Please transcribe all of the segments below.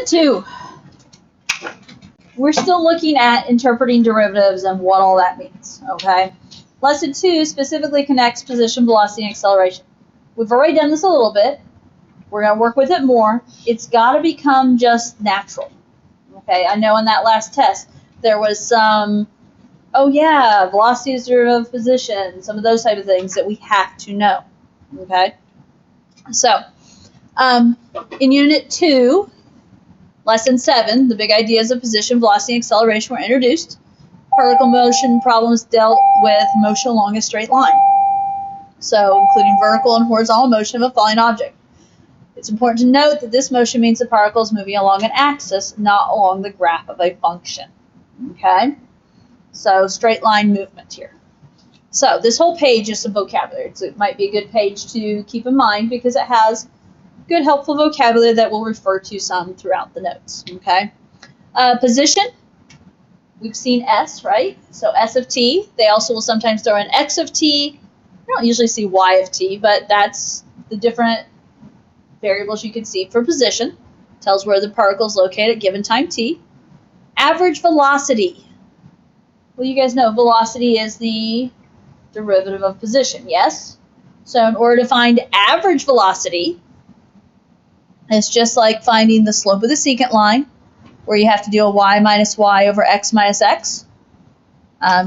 Lesson 2. We're still looking at interpreting derivatives and what all that means, okay? Lesson 2 specifically connects position, velocity, and acceleration. We've already done this a little bit. We're going to work with it more. It's got to become just natural, okay? I know in that last test there was some, oh yeah, velocity is derivative of position, some of those type of things that we have to know, okay? So, in Unit 2, Lesson 7, the big ideas of position, velocity, and acceleration were introduced. Particle motion problems dealt with motion along a straight line, so including vertical and horizontal motion of a falling object. It's important to note that this motion means the particle is moving along an axis, not along the graph of a function. Okay? So straight line movement here. So this whole page is some vocabulary. It might be a good page to keep in mind because it has good helpful vocabulary that we'll refer to some throughout the notes. Okay? Position. We've seen S, right? So S of t. They also will sometimes throw in X of t. You don't usually see Y of t, but that's the different variables you can see for position. Tells where the particle is located at given time t. Average velocity. Well, you guys know velocity is the derivative of position, yes? So in order to find average velocity, it's just like finding the slope of the secant line, where you have to do a y minus y over x minus x.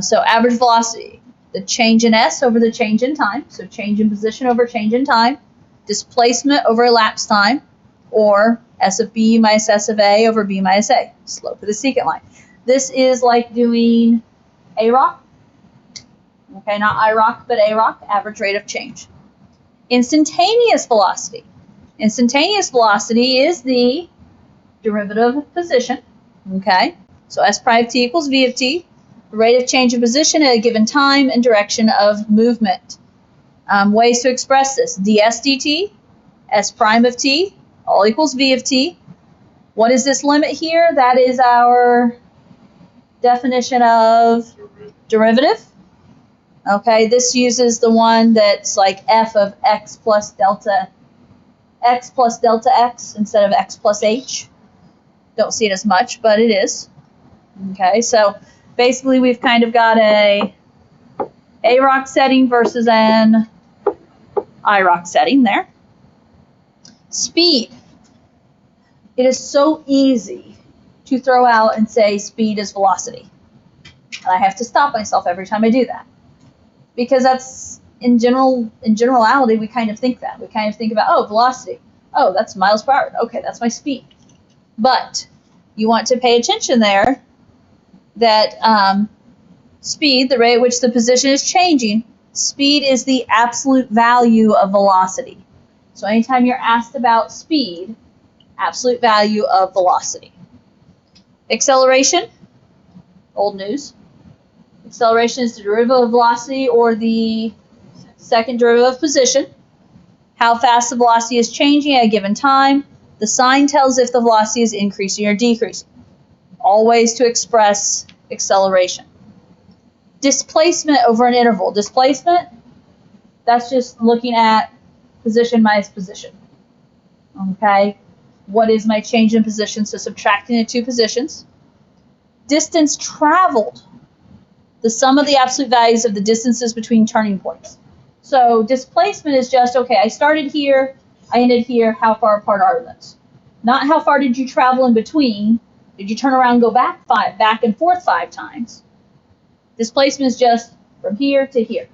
So average velocity, the change in s over the change in time, so change in position over change in time, displacement over elapsed time, or s of b minus s of a over b minus a, slope of the secant line. This is like doing AROC, okay, not IROC, but AROC, average rate of change. Instantaneous velocity. Instantaneous velocity is the derivative of position, okay? So S prime of t equals v of t, the rate of change of position at a given time and direction of movement. Ways to express this: ds dt, S prime of t, all equals v of t. What is this limit here? That is our definition of derivative. Okay, this uses the one that's like f of x plus delta x instead of x plus h. Don't see it as much, but it is. Okay, so basically we've kind of got a AROC setting versus an IROC setting there. Speed. It is so easy to throw out and say speed is velocity. And I have to stop myself every time I do that. Because that's, in generality, we kind of think that. We kind of think about, oh, velocity. Oh, that's miles per hour. Okay, that's my speed. But you want to pay attention there that speed, the rate at which the position is changing, speed is the absolute value of velocity. So anytime you're asked about speed, absolute value of velocity. Acceleration, old news. Acceleration is the derivative of velocity or the second derivative of position. How fast the velocity is changing at a given time. The sign tells if the velocity is increasing or decreasing. All ways to express acceleration. Displacement over an interval. Displacement, that's just looking at position minus position. Okay, what is my change in position? So subtracting the two positions. Distance traveled. The sum of the absolute values of the distances between turning points. So displacement is just, okay, I started here, I ended here, how far apart are those? Not how far did you travel in between? Did you turn around and go back and forth 5 times? Displacement is just from here to here.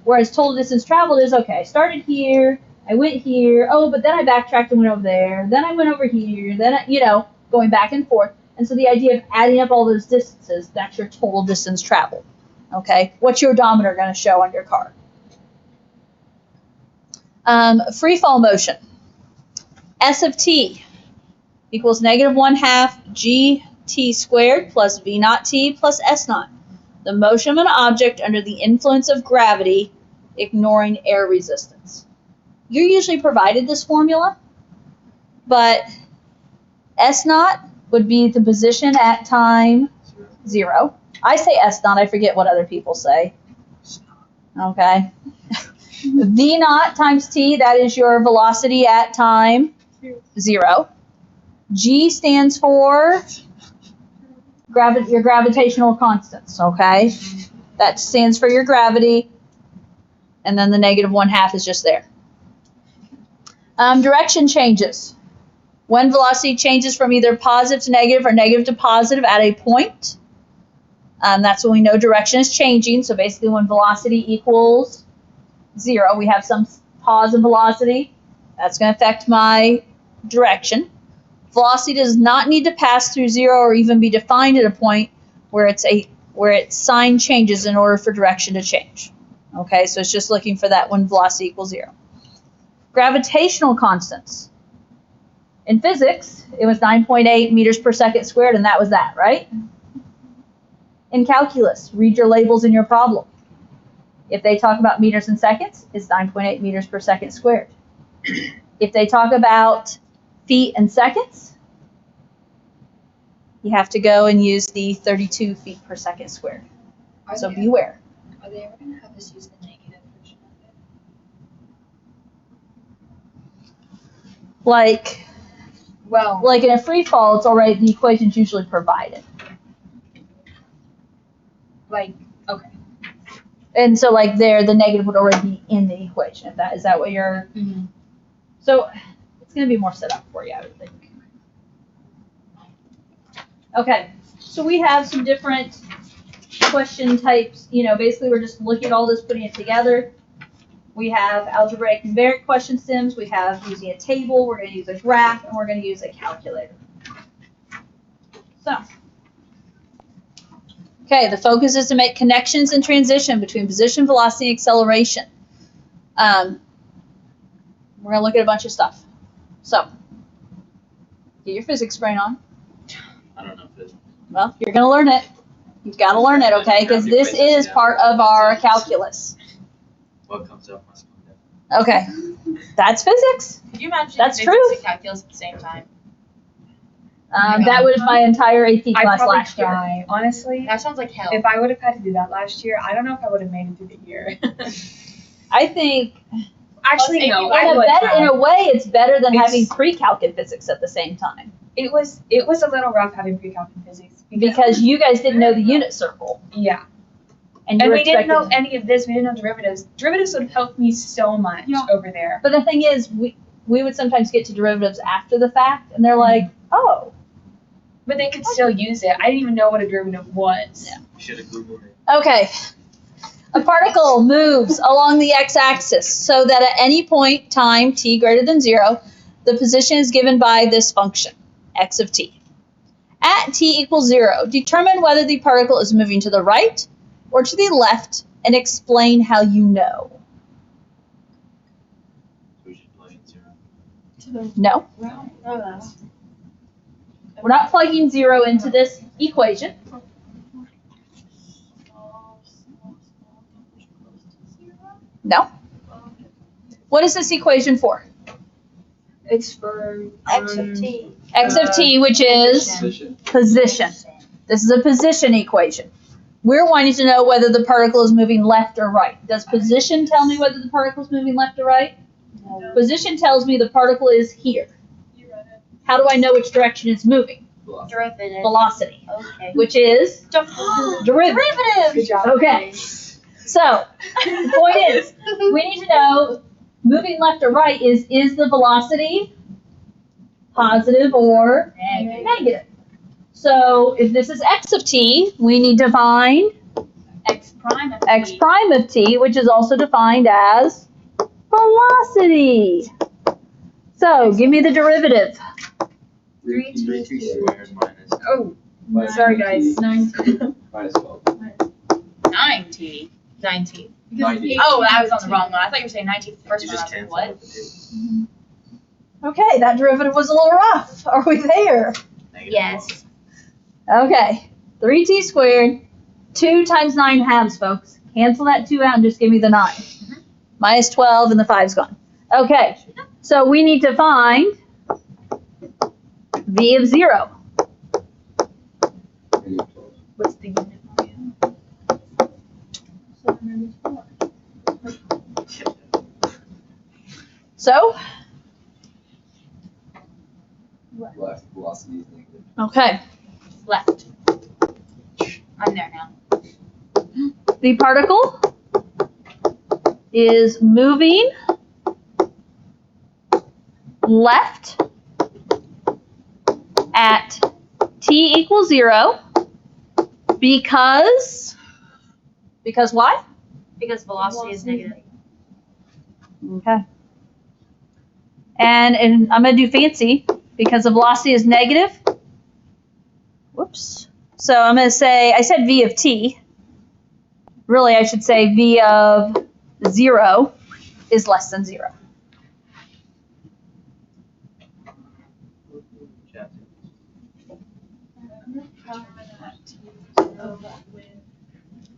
Whereas total distance traveled is, okay, I started here, I went here, oh, but then I backtracked and went over there, then I went over here, then, going back and forth. And so the idea of adding up all those distances, that's your total distance traveled. Okay, what's your odometer going to show on your car? Free fall motion. S of t equals -1/2 gt squared plus v naught t plus s naught. The motion of an object under the influence of gravity, ignoring air resistance. You're usually provided this formula, but s naught would be the position at time 0. I say s naught, I forget what other people say. Okay. V naught times t, that is your velocity at time 0. G stands for your gravitational constants, okay? That stands for your gravity, and then the negative 1/2 is just there. Direction changes. When velocity changes from either positive to negative or negative to positive at a point, that's when we know direction is changing. So basically when velocity equals 0, we have some pause in velocity. That's going to affect my direction. Velocity does not need to pass through 0 or even be defined at a point where its sign changes in order for direction to change. Okay, so it's just looking for that when velocity equals 0. Gravitational constants. In physics, it was 9.8 meters per second squared, and that was that, right? In calculus, read your labels in your problem. If they talk about meters and seconds, it's 9.8 meters per second squared. If they talk about feet and seconds, you have to go and use the 32 feet per second squared. So beware. Are they ever going to have us use the negative version of it? Like in a free fall, it's already, the equation's usually provided. Okay. And so like there, the negative would already be in the equation. Is that what you're? Mm-hmm. So it's going to be more set up for you, I would think. Okay, so we have some different question types. Basically we're just looking at all this, putting it together. We have algebraic numeric question stems. We have using a table. We're going to use a graph, and we're going to use a calculator. So, okay, the focus is to make connections and transition between position, velocity, and acceleration. We're going to look at a bunch of stuff. So, get your physics brain on. I don't know physics. Well, you're going to learn it. You've got to learn it, okay? Because this is part of our calculus. What comes up must come down. Okay, that's physics. Could you imagine That's physics true. and calculus at the same time? That was my entire AP I'd class probably last year. cry. Honestly, That sounds like hell. if I would have had to do that last year, I don't know if I would have made it through the year. I think Actually, Plus, no. if you I would in a have. way it's better than having It's- pre-calc in physics at the same time. It was a little rough having pre-calc in physics Because you guys didn't know the unit circle. yeah, And, you and were we didn't know expecting- any of this. We didn't know derivatives. Derivatives would help me so much Yeah. over there. But the thing is, we would sometimes get to derivatives after the fact, and they're like, oh. But they could still use it. I didn't even know what a derivative was. Yeah. You should have Googled it. Okay. A particle moves along the x-axis so that at any point, time t greater than 0, the position is given by this function, x of t. At t equals 0, determine whether the particle is moving to the right or to the left and explain how you know. We should plug in 0. No, we're not plugging 0 into this equation. No. What is this equation for? It's for X of t, which is position. This is a position equation. We're wanting to know whether the particle is moving left or right. Does position tell me whether the particle is moving left or right? No. Position tells me the particle is here. How do I know which direction it's moving? Derivative. Velocity, Okay. which is derivative. Good job. Okay. So, the point is, we need to know moving left or right is the velocity positive or negative? So, if this is x of t, we need to find X prime of x t. prime of t, which is also defined as velocity. So, give me the derivative. 3t squared minus. Oh, sorry guys. 9t. Minus 12. 9t. 9t. 90. Oh, I was on the wrong one. I thought you were saying 19 the first You one. I just was like, cancel what? out the 2. Okay, that derivative was a little rough. Are we there? Negative Yes. Okay, 3t squared, 2 times 9 halves, folks. Cancel that 2 out and just give me the 9. Minus 12 and the 5's gone. Okay, so we need to find v of 0. What's the unit? So, Left velocity is negative. Okay. Left. I'm there now. The particle is moving left at t equals 0 because why? Because velocity is negative. Okay. And I'm going to do fancy because the velocity is negative. Whoops. So I'm going to say, I said v of t. Really, I should say v of 0 is less than 0.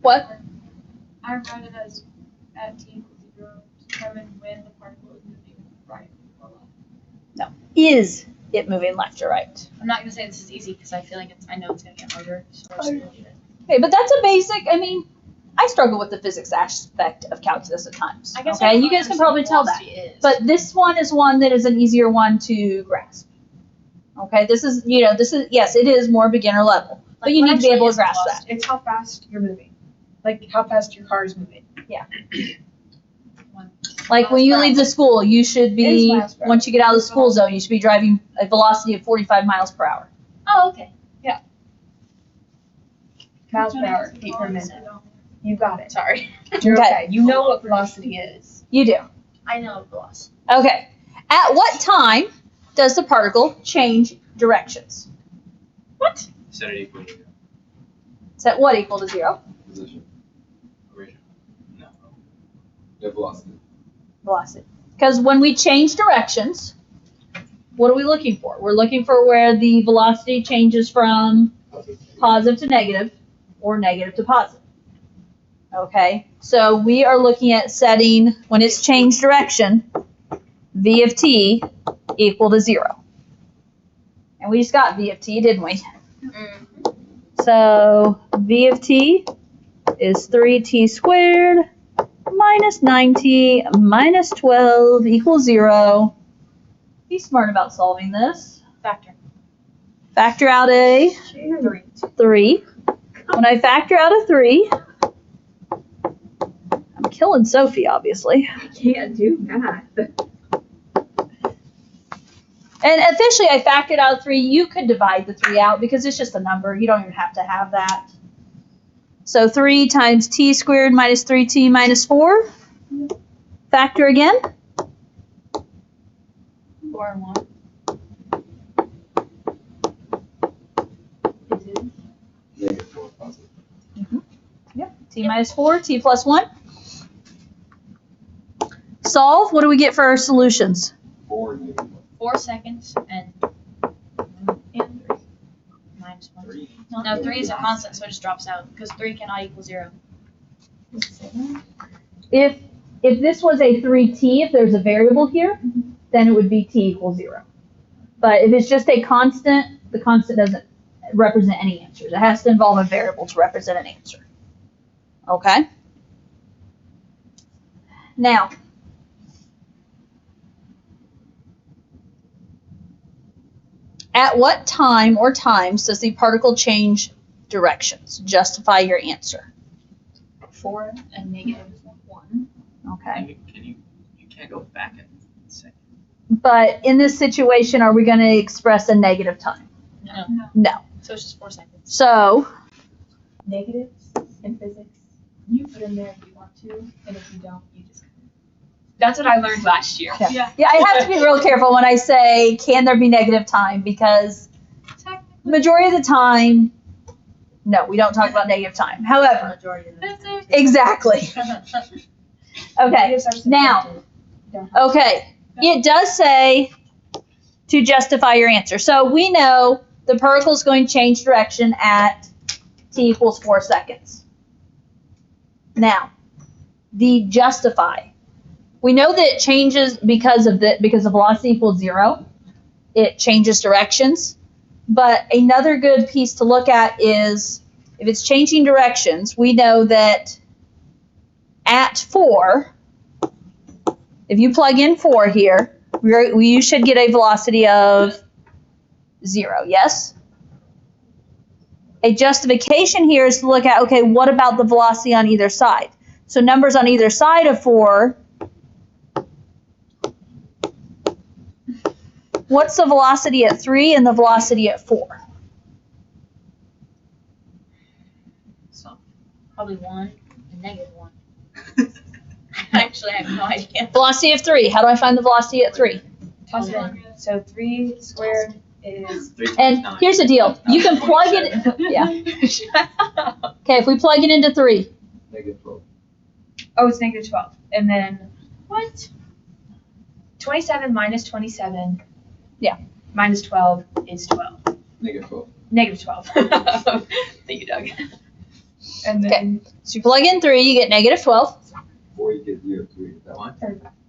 What? I read it as at t equals 0 to determine when the particle is moving right or left. Is it moving left or right? I'm not gonna say this is easy because I feel like I know it's gonna get harder. So I'm just gonna leave it. Okay, but that's a basic, I mean, I struggle with the physics aspect of calculus at times. I guess okay, I you guys can probably tell that. But this one is one that is an easier one to grasp. Okay, this is, yes, it is more beginner level. But you need to be able to grasp that. It's how fast you're moving. Like how fast your car is moving. Like when you leave the school, you should be, It is miles per hour. once you get out of the school zone, you should be driving a velocity of 45 miles per hour. Oh, okay. Miles per hour, feet per minute. You got it. Sorry. You're Okay. okay. You know what velocity is. You do. I know velocity. Okay. At what time does the particle change directions? What? Set it equal to 0. Set what equal to 0? Position. Original. No. Yeah, velocity. Velocity. Because when we change directions, what are we looking for? We're looking for where the velocity changes from positive to negative or negative to positive. Okay, so we are looking at setting, when it's changed direction, v of t equal to 0. And we just got v of t, didn't we? So v of t is 3t squared minus 9t minus 12 equals 0. Be smart about solving this. Factor. Factor out a 3. When I factor out a 3, I'm killing Sophie, obviously. Can't do math. And officially, I factored out 3. You could divide the 3 out because it's just a number. You don't even have to have that. So 3 times t squared minus 3t minus 4. Factor again. 4 and 1. Negative 4 positive. T minus 4, t plus 1. Solve. What do we get for our solutions? 4 negative 1. 4 seconds and 3 minus 1. 3. No, 3 is a constant, so it just drops out because 3 cannot equal 0. If this was a 3t, if there's a variable here, then it would be t equals 0. But if it's just a constant, the constant doesn't represent any answers. It has to involve a variable to represent an answer. Okay? Now, at what time or times does the particle change directions? Justify your answer. 4 and negative 1. Okay. You can't go back a second. But in this situation, are we going to express a negative time? No. No. So it's just 4 seconds. So, Negatives in physics, you put in there if you want to, and if you don't, you just. That's what I learned last year. yeah, I have to be real careful when I say, can there be negative time? Because majority of the time, no, we don't talk about negative time. However, exactly. Okay, now, okay, it does say to justify your answer. So we know the particle is going to change direction at t equals 4 seconds. Now, the justify. We know that it changes because velocity equals 0. It changes directions. But another good piece to look at is if it's changing directions, we know that at 4, if you plug in 4 here, you should get a velocity of 0, yes? A justification here is to look at, okay, what about the velocity on either side? So numbers on either side of 4, what's the velocity at 3 and the velocity at 4? So, probably 1 and -1. Actually, I have no idea. Velocity of 3, how do I find the velocity at 3? Toss it in. So 3 squared is 3 times And 9. here's the deal, you can plug it, yeah. Okay, if we plug it into 3, -12. oh, it's -12, and then what? 27 minus 27. Yeah. Minus 12 is 12. -12. -12. Thank you, Doug. And then so you plug in 3, you get -12. 4, you get 0, 3. That one.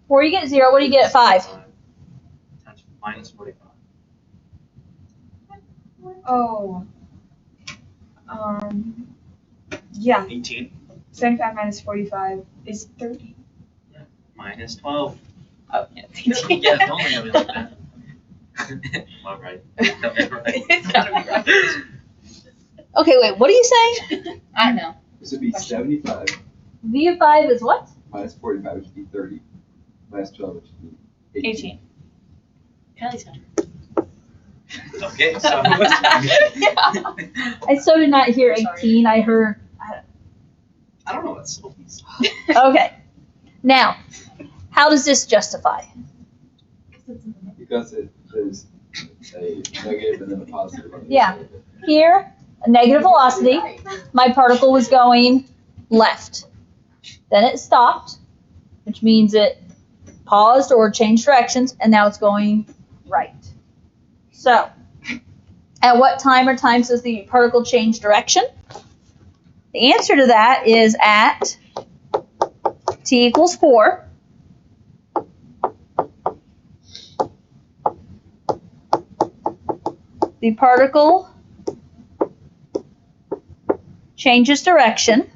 4, you get 0, what do you get at 5? Times minus 45. oh, yeah. 18 75 minus 45 is 30. minus 12. Oh, yeah. Yeah, don't look at me like that. Am I right? Am I right? It's gotta be right. Okay, wait, what are you saying? I don't know. This would be 75 V of 5 is what? minus 45, which would be 30. Minus 12, which would be 18. 18. Kelly's got Okay, so I so did not hear Sorry. 18, I heard, I don't know what Sophie's. okay. Now, how does this justify? Because there's a negative and then a positive on the Yeah. side of it. Here, a negative velocity, my particle was going left. Then it stopped, which means it paused or changed directions, and now it's going right. So, at what time or times does the particle change direction? The answer to that is at t equals 4. The particle changes direction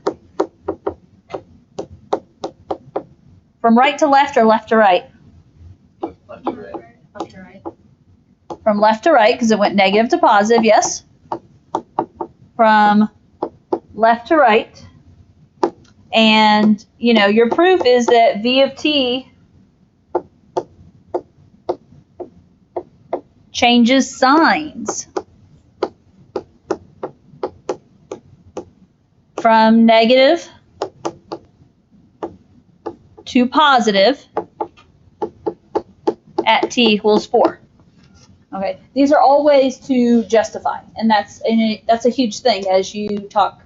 from right to left or left to right? Left to right. left to right. From left to right, because it went negative to positive, yes? From left to right. And, you know, your proof is that V of t changes signs from negative to positive at t equals 4. Okay, these are all ways to justify, and that's a huge thing as you talk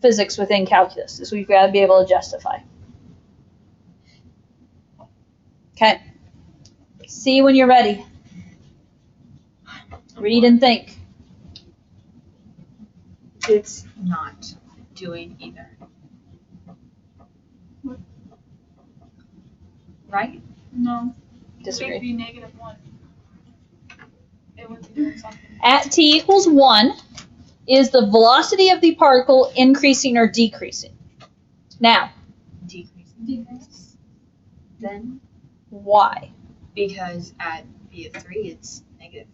physics within calculus, is we've got to be able to justify. Okay, see when you're ready. Read and think. It's not doing either. Right? No. Disagree. It would be -1. It would be doing something. At t equals 1 is the velocity of the particle increasing or decreasing. Now, Decreasing. Then, why? because at V of 3, it's negative.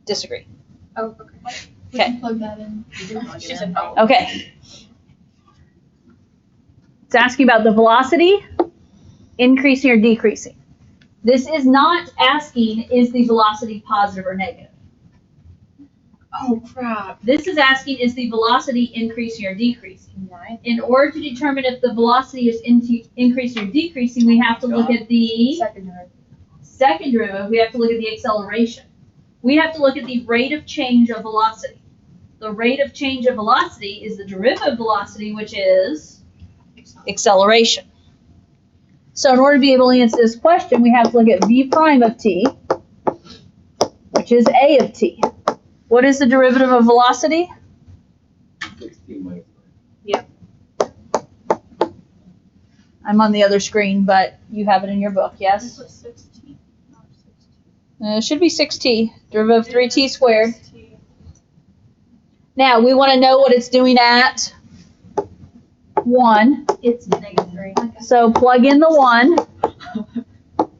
Disagree. Oh, okay. We Okay. can plug that in. She said no. Okay. It's asking about the velocity increasing or decreasing. This is not asking, is the velocity positive or negative? Oh, crap. This is asking, is the velocity increasing or decreasing? Right. In order to determine if the velocity is increasing or decreasing, we have to look at the second derivative. We have to look at the acceleration. We have to look at the rate of change of velocity. The rate of change of velocity is the derivative velocity, which is acceleration. So in order to be able to answer this question, we have to look at v prime of t, which is a of t. What is the derivative of velocity? 16 minus 9. I'm on the other screen, but you have it in your book, yes? This was 16. Not 16. It should be 6t, derivative of 3t squared. 6t. Now, we want to know what it's doing at 1. It's -3. So plug in the 1.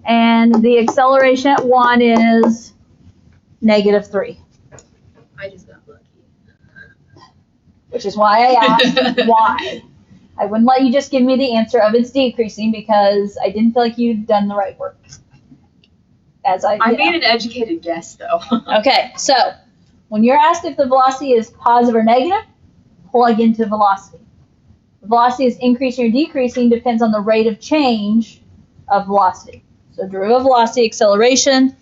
And the acceleration at 1 is -3. I just got lucky. Which is why I asked why. I wouldn't let you just give me the answer of it's decreasing because I didn't feel like you'd done the right work. I made an educated guess though. Okay, so when you're asked if the velocity is positive or negative, plug into velocity. The velocity is increasing or decreasing depends on the rate of change of velocity. So derivative of velocity, acceleration.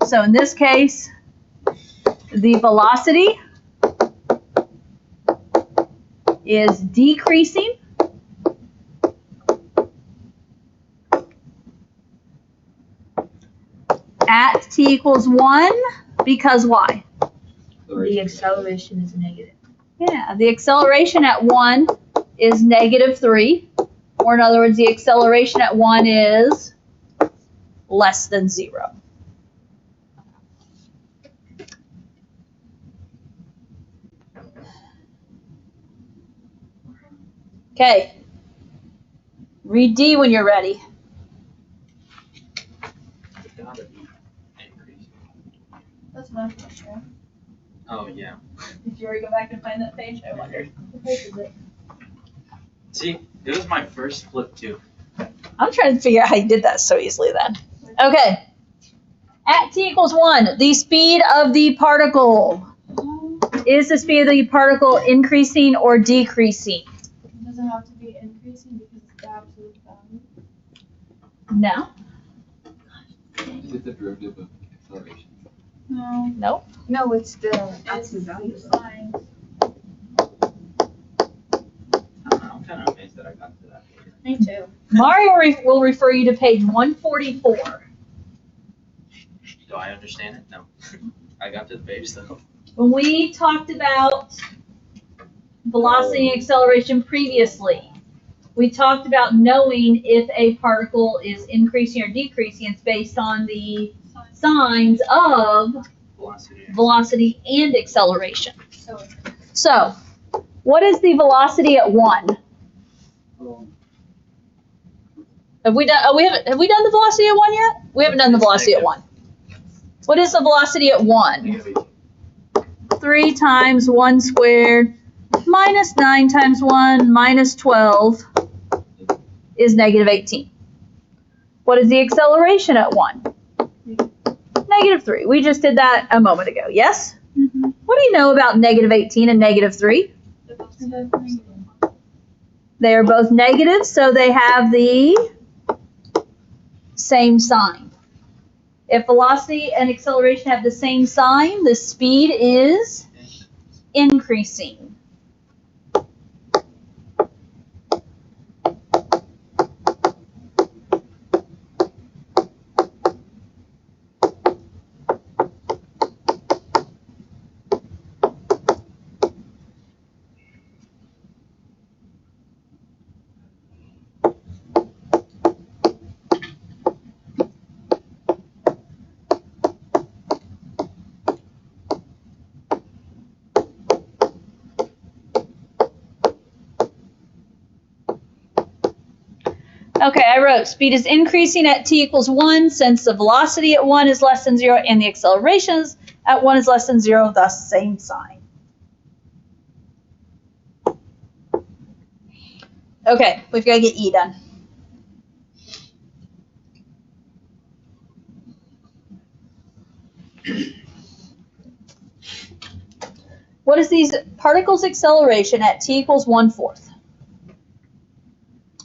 So in this case, the velocity is decreasing at t equals 1 because why? The acceleration is negative. Yeah, the acceleration at 1 is -3. Or in other words, the acceleration at 1 is less than 0. Okay. Read D when you're ready. It's gotta be increasing. That's my question. Oh, yeah. Did you already go back and find that page? I wondered. What page is it? See, it was my first flip too. I'm trying to figure out how you did that so easily then. Okay. At t equals 1, the speed of the particle. Is the speed of the particle increasing or decreasing? Does it have to be increasing because it's the absolute value? No. Is it the derivative of acceleration? No. Nope. No, it's the It's absolute value. sign. I'm kind of amazed that I got to that page. Me too. Mario will refer you to page 144. Do I understand it? No. I got to the page though. When we talked about velocity and acceleration previously, we talked about knowing if a particle is increasing or decreasing. It's based on the signs of Velocity. velocity and acceleration. So, what is the velocity at 1? Have we done the velocity at 1 yet? We haven't done the velocity at 1. What is the velocity at 1? 3 times 1 squared minus 9 times 1 minus 12 is -18. What is the acceleration at 1? -3. We just did that a moment ago, yes? Mm-hmm. What do you know about -18 and -3? They are both negative, so they have the same sign. If velocity and acceleration have the same sign, the speed is increasing. Okay, I wrote speed is increasing at t equals 1 since the velocity at 1 is less than 0 and the accelerations at 1 is less than 0, thus same sign. Okay, we've got to get E done. What is these particles' acceleration at t equals 1/4?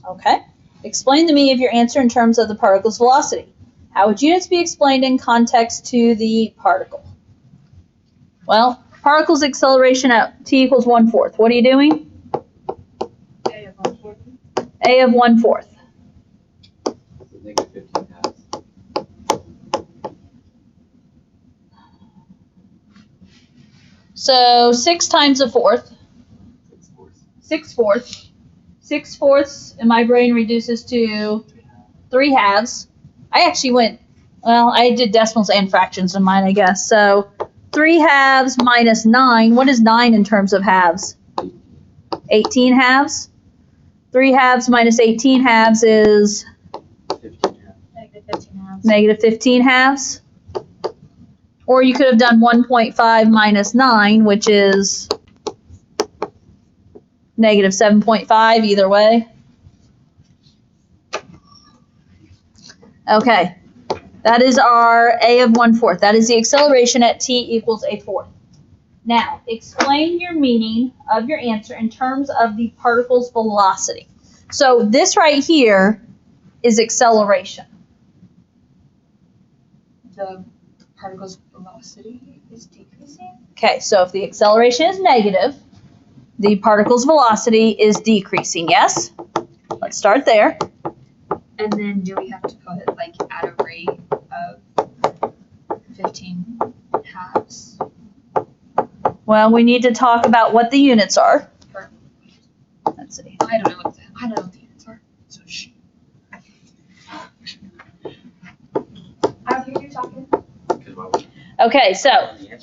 Okay. Explain to me if your answer in terms of the particle's velocity. How would units be explained in context to the particle? Well, particle's acceleration at t equals 1/4. What are you doing? A of 1/4. A of 1/4. So -15 halves. So 6 times a fourth. 6/4. 6/4. 6/4 in my brain reduces to 3/2. I actually went, well, I did decimals and fractions in mine, I guess. So 3/2 minus 9. What is 9 in terms of halves? 18/2. 3/2 minus 18/2 is 15 halves. -15 halves. -15/2. Or you could have done 1.5 minus 9, which is negative 7.5, either way. Okay, that is our a of 1/4. That is the acceleration at t equals a fourth. Now, explain your meaning of your answer in terms of the particle's velocity. So this right here is acceleration. The particle's velocity is decreasing. Okay, so if the acceleration is negative, the particle's velocity is decreasing, yes? Let's start there. And then do we have to put like at a rate of 15 halves? Well, we need to talk about what the units are. Let's see. I don't know what the units are. So shh. I don't hear you talking. Okay, so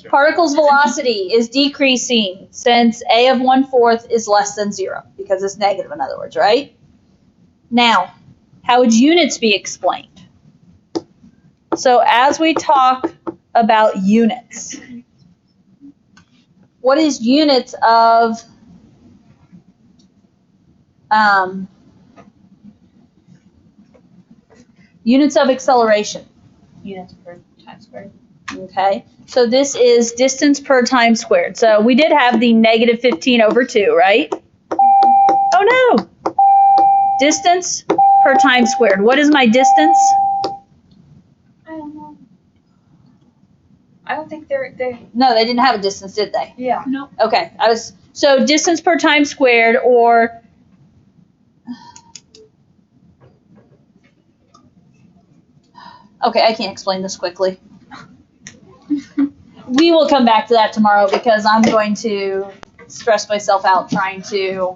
particle's velocity is decreasing since a of 1/4 is less than 0, because it's negative, in other words, right? Now, how would units be explained? So as we talk about units, what is units of acceleration? Units per time squared. Okay, so this is distance per time squared. So we did have the negative 15 over 2, right? Oh no! Distance per time squared. What is my distance? I don't know. I don't think they're. No, they didn't have a distance, did they? Yeah. No. Okay, so distance per time squared, or okay, I can't explain this quickly. We will come back to that tomorrow because I'm going to stress myself out trying to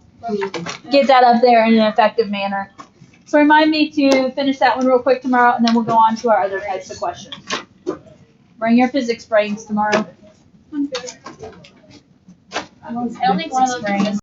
get that up there in an effective manner. So remind me to finish that one real quick tomorrow, and then we'll go on to our other types of questions. Bring your physics brains tomorrow. I don't think one of those